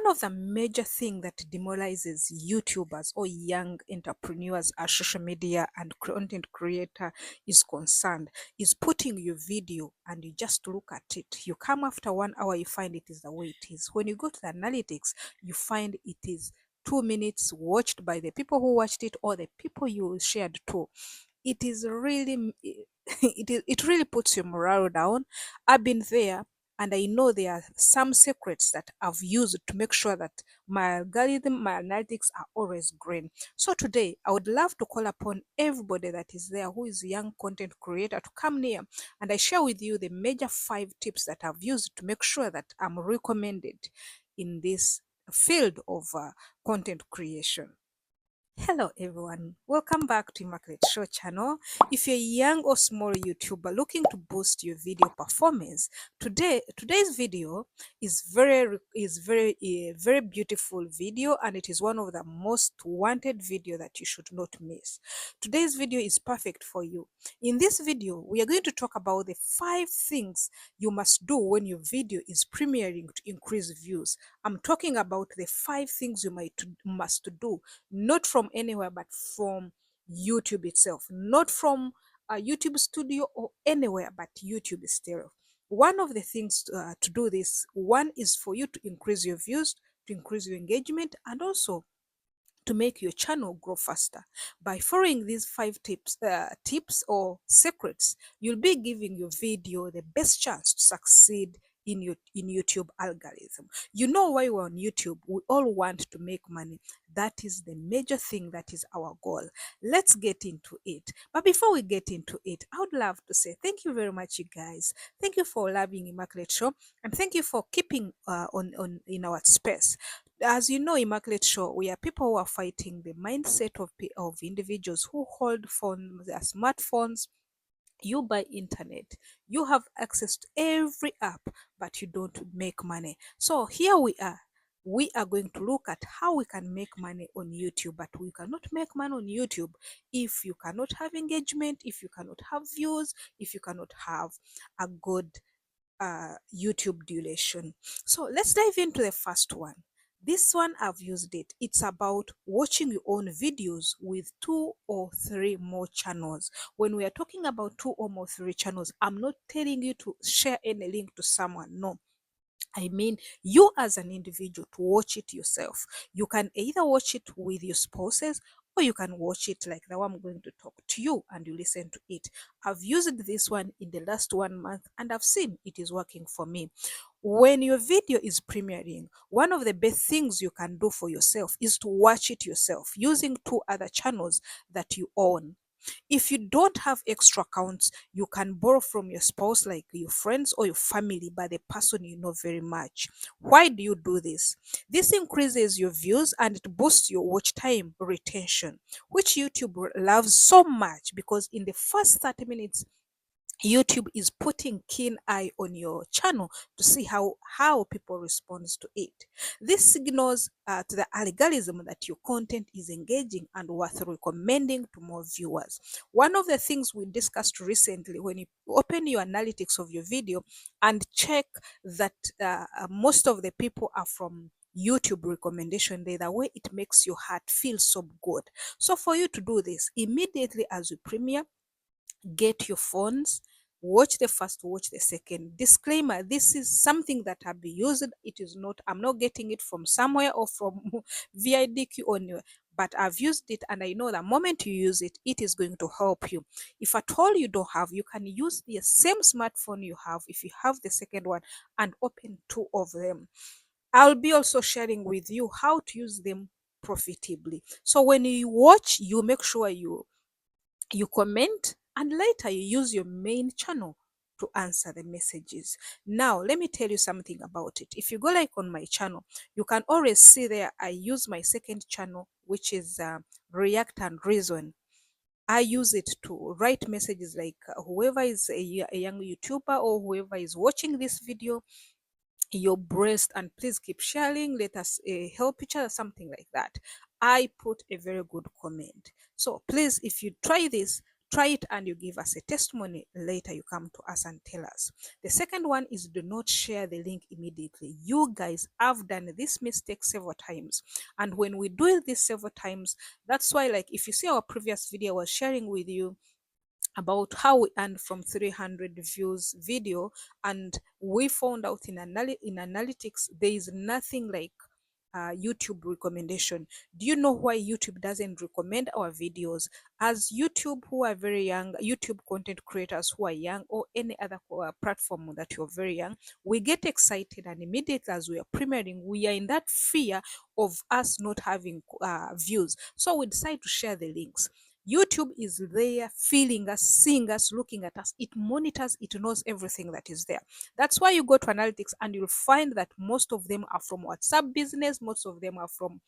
of the major things that demoralizes YouTubers or young entrepreneurs as social media and content creator is concerned is putting your video and you just look at it. You come after 1 hour, you find it is the way it is. When you go to the analytics, you find it is 2 minutes watched by the people who watched it or the people you shared to. It is really it really puts your morale down. I've been there, and I know there are some secrets that I've used to make sure that my algorithm, my analytics are always green. So today, I would love to call upon everybody that is there who is a young content creator to come near, and I share with you the major 5 tips that I've used to make sure that I'm recommended in this field of content creation. Hello everyone, welcome back to Immaculate Show channel. If you're a young or small YouTuber looking to boost your video performance, today's video is very beautiful video, and it is one of the most wanted video that you should not miss. Today's video is perfect for you. In this video, we are going to talk about the 5 things you must do when your video is premiering to increase views. I'm talking about the 5 things you must do, not from anywhere but from YouTube itself, not from a YouTube studio or anywhere but YouTube itself. One of the things to do this, one is for you to increase your views, to increase your engagement, and also to make your channel grow faster. By following these 5 tips or secrets, you'll be giving your video the best chance to succeed in YouTube algorithm. You know why we're on YouTube? We all want to make money. That is the major thing, that is our goal. Let's get into it. But before we get into it, I would love to say thank you very much, you guys. Thank you for loving Immaculate Show, and thank you for keeping on in our space. As you know, Immaculate Show, we are people who are fighting the mindset of individuals who hold phones, their smartphones. You buy internet, you have access to every app, but you don't make money. So here we are. We are going to look at how we can make money on YouTube, but we cannot make money on YouTube if you cannot have engagement, if you cannot have views, if you cannot have a good YouTube duration. So let's dive into the first one. This one, I've used it. It's about watching your own videos with 2 or 3 more channels. When we are talking about 2 or 3 channels, I'm not telling you to share any link to someone. No, I mean, you as an individual to watch it yourself. You can either watch it with your spouses, or you can watch it like the one I'm going to talk to you and you listen to it. I've used this one in the last 1 month and I've seen it is working for me. When your video is premiering, one of the best things you can do for yourself is to watch it yourself using 2 other channels that you own. If you don't have extra accounts, you can borrow from your spouse, like your friends or your family, by the person you know very much. Why do you do this? This increases your views and it boosts your watch time retention, which YouTube loves so much, because in the first 30 minutes, YouTube is putting keen eye on your channel to see how people respond to it. This signals to the algorithm that your content is engaging and worth recommending to more viewers. One of the things we discussed recently, when you open your analytics of your video and check that most of the people are from YouTube recommendation, the way it makes your heart feel so good. So for you to do this, immediately as you premiere, get your phones, watch the first, watch the second. Disclaimer, this is something that I've used. It is not, I'm not getting it from somewhere or from VIDQ or anywhere, but I've used it and I know the moment you use it, it is going to help you. If at all you don't have, you can use the same smartphone you have, if you have the second one, and open 2 of them. I'll be also sharing with you how to use them profitably. So when you watch, you make sure you comment, and later you use your main channel to answer the messages. Now let me tell you something about it. If you go like on my channel, you can always see there I use my second channel, which is React and Reason. I use it to write messages like whoever is a young YouTuber or whoever is watching this video, your breast, and please keep sharing, let us help each other, something like that. I put a very good comment. So please, if you try this, Try it and you give us a testimony. Later, you come to us and tell us. The second one is do not share the link immediately. You guys have done this mistake several times. And when we do this several times, that's why, like, if you see our previous video, I was sharing with you about how we earned from 300 views video, and we found out in analytics there is nothing like YouTube recommendation. Do you know why YouTube doesn't recommend our videos? As YouTube, who are very young, YouTube content creators who are young, or any other platform that you're very young, we get excited, and immediately as we are premiering, we are in that fear of us not having views. So we decide to share the links. YouTube is there, feeling us, seeing us, looking at us. It monitors, it knows everything that is there. That's why you go to analytics and you'll find that most of them are from WhatsApp business, most of them are from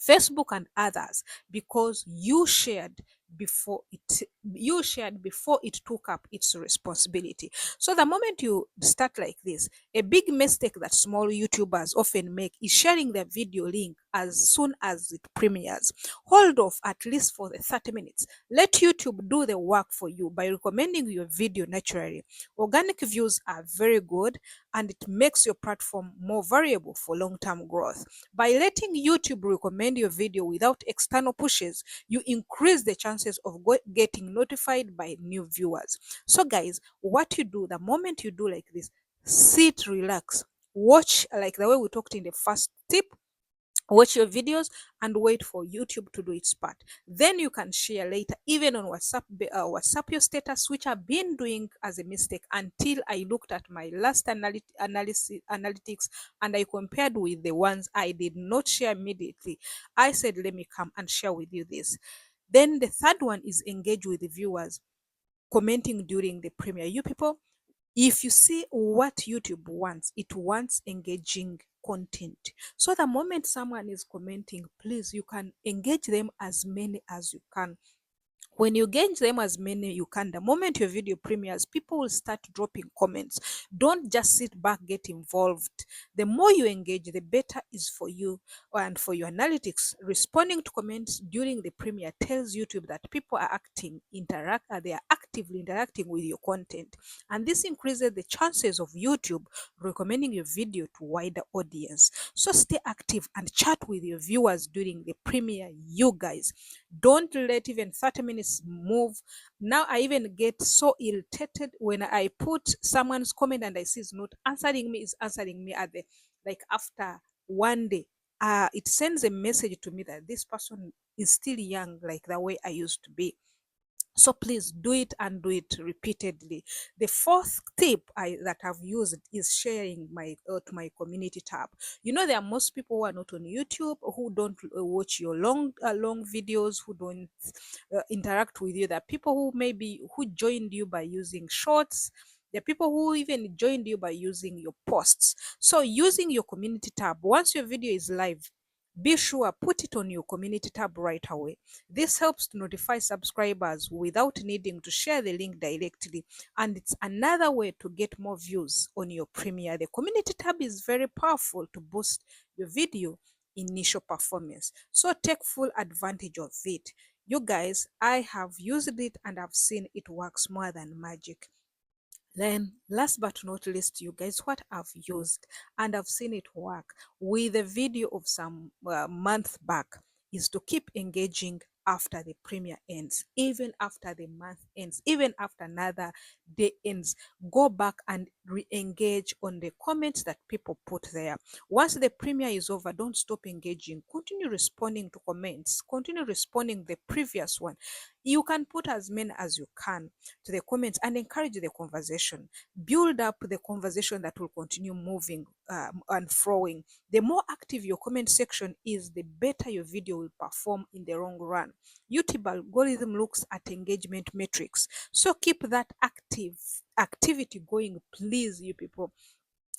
Facebook and others, because you shared before it took up its responsibility. So the moment you start like this, a big mistake that small YouTubers often make is sharing their video link as soon as it premieres. Hold off at least for the 30 minutes. Let YouTube do the work for you by recommending your video naturally. Organic views are very good, and it makes your platform more variable for long-term growth. By letting YouTube recommend your video without external pushes, you increase the chances of getting notified by new viewers. So guys, what you do the moment you do like this, sit, relax, watch, like the way we talked in the first tip, watch your videos and wait for YouTube to do its part. Then you can share later, even on WhatsApp, WhatsApp your status, which I've been doing as a mistake until I looked at my last analytics, and I compared with the ones I did not share immediately. I said, let me come and share with you this. Then the third one is engage with the viewers, commenting during the premiere. You people, if you see what YouTube wants, it wants engaging content. So the moment someone is commenting, please, you can engage them as many as you can. When you engage them as many you can, the moment your video premieres, people will start dropping comments. Don't just sit back, get involved. The more you engage, the better is for you and for your analytics. Responding to comments during the premiere tells YouTube that people are they are actively interacting with your content, and this increases the chances of YouTube recommending your video to wider audience. So stay active and chat with your viewers during the premiere, you guys. Don't let even 30 minutes move. Now I even get so irritated when I put someone's comment and I see it's not answering me, it's answering me at the, like, after one day. It sends a message to me that this person is still young, like the way I used to be. So please do it, and do it repeatedly. The fourth tip that I've used is sharing my to my community tab. You know, there are most people who are not on YouTube, who don't watch your long videos, who don't interact with you. There are people who maybe who joined you by using shorts. There are people who even joined you by using your posts. So using your community tab, once your video is live, be sure put it on your community tab right away. This helps to notify subscribers without needing to share the link directly, and it's another way to get more views on your premiere. The community tab is very powerful to boost your video initial performance, so take full advantage of it. You guys, I have used it and I've seen it works more than magic. Then, last but not least, you guys, what I've used and I've seen it work with a video of some month back is to keep engaging after the premiere ends, even after the month ends, even after another day ends. Go back and re-engage on the comments that people put there. Once the premiere is over, don't stop engaging. Continue responding to comments. Continue responding the previous one. You can put as many as you can to the comments and encourage the conversation. Build up the conversation that will continue moving and flowing. The more active your comment section is, the better your video will perform in the long run. YouTube algorithm looks at engagement metrics, so keep that activity going, please, you people.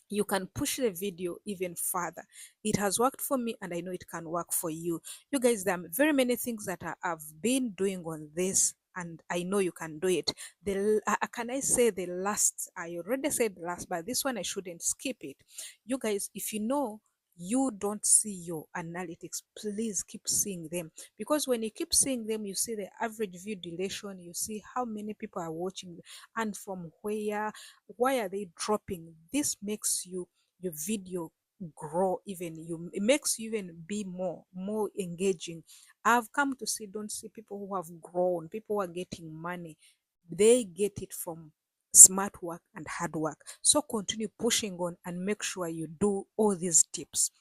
You can push the video even further. It has worked for me and I know it can work for you. You guys, there are very many things that I've been doing on this and I know you can do it. Can I say the last? I already said last, but this one I shouldn't skip it. You guys, if you know you don't see your analytics, please keep seeing them, because when you keep seeing them, you see the average view duration, you see how many people are watching, and from why are they dropping. This makes your video grow, even you, it makes you even be more engaging. I've come to see, don't see people who have grown, people who are getting money, they get it from smart work and hard work. So continue pushing on and make sure you do all these tips.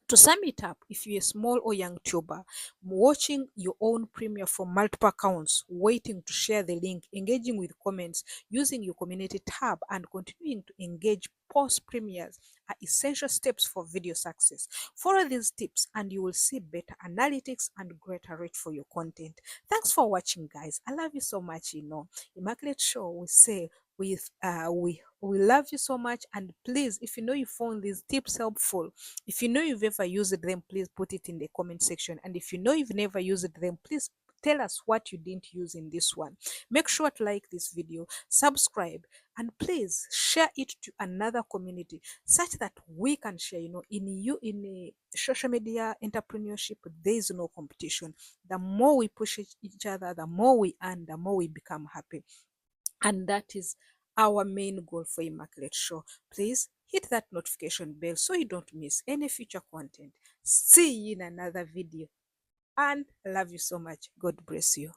To sum it up, if you're a small or young tuber, watching your own premiere from multiple accounts, waiting to share the link, engaging with comments, using your community tab, and continuing to engage post premieres are essential steps for video success. Follow these tips and you will see better analytics and greater reach for your content. Thanks for watching, guys. I love you so much. Immaculate Show will say we love you so much, and please, if you know you found these tips helpful, if you know you've ever used them, please put it in the comment section. And if you know you've never used them, please tell us what you didn't use in this one. Make sure to like this video, subscribe, and please share it to another community such that we can share. In a social media entrepreneurship, there is no competition. The more we push each other, the more we earn, the more we become happy. And that is our main goal for Immaculate Show. Please hit that notification bell so you don't miss any future content. See you in another video, and I love you so much. God bless you.